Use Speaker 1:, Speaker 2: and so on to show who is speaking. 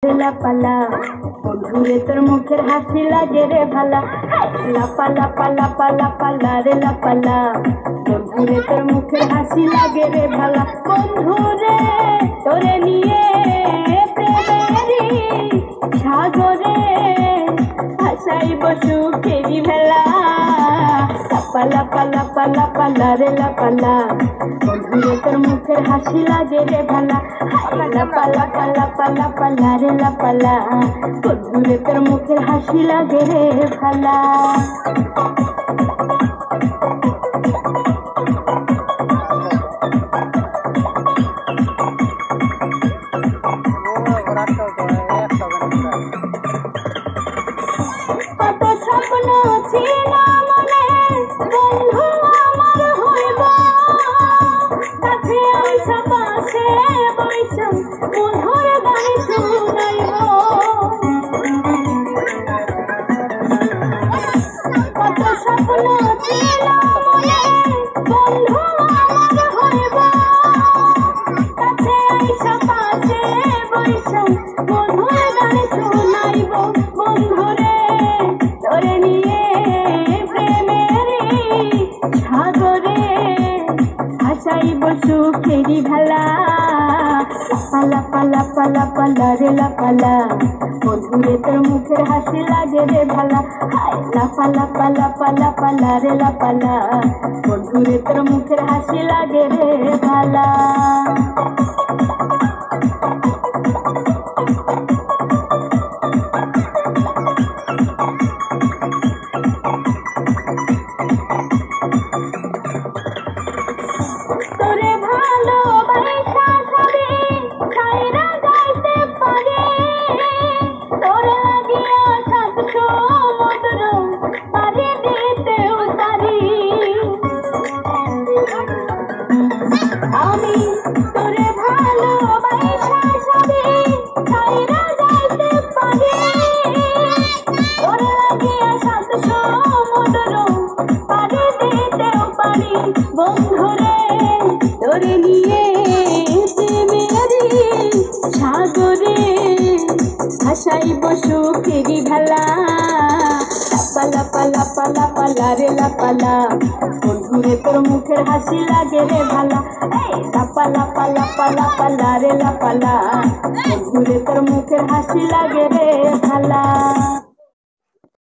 Speaker 1: লাপালা বন্ধুরে তোর মুখের হাসি লাগে রে ভালা লাপালা পালা পালা পালা রে লাপালা বন্ধুরে তোর মুখের হাসি লাগে রে ভালা বন্ধুরে তোরে নিয়ে প্রেমেরি সাগরে ভাসাইব সুখেরি ভেলা লাপালা পালা পালা পালা রে লাপালা বন্ধুরে তোর মুখের হাসি লাগে রে ভালা লাপালা পালা পালা পালা রে লাপালা বন্ধুরে তোর মুখের হাসি লাগে রে ভালা কত স্বপ্ন ছিল মনে বন্ধু আমার হইব কাছে আইসা পাশে বইসা মধুর গান শুনাইব কত স্বপ্ন ছিল মনে বন্ধু আমার হইব কাছে আইসা পাশে বইসা মধুর গান শুনাইব বন্ধুরে তোরে নিয়ে প্রেমেরি সাগরে ভাসাইব সুখেরি ভেলা পালা পালা পালা পালা রে লাপালা বন্ধুরে তোর মুখের হাসি লাগে রে ভালা লাপালা পালা পালা পালা রে লাপালা বন্ধুরে তোর মুখের হাসি লাগে রে ভালা তোরে ভালোবাসা সবে ছাইরা যাইতে পারে তোরে লাগিয়া সাত সমুদ্র পাড়ি দিতেও পারি আমি তোরে ভালোবাসা সবে ছাইরা যাইতে পারে তোরে লাগিয়া সাত সমুদ্র পাড়ি দিতেও পারি বন্ধুরে তোরে নিয়ে প্রেমেরি সাগরে ভাসাইব সুখেরি ভেলা লাপালা পালা পালা পালা রে লাপালা বন্ধুরে তোর মুখের হাসি লাগে রে ভালা লাপালা পালা পালা পালা রে লাপালা বন্ধুরে তোর মুখের হাসি লাগে রে ভালা।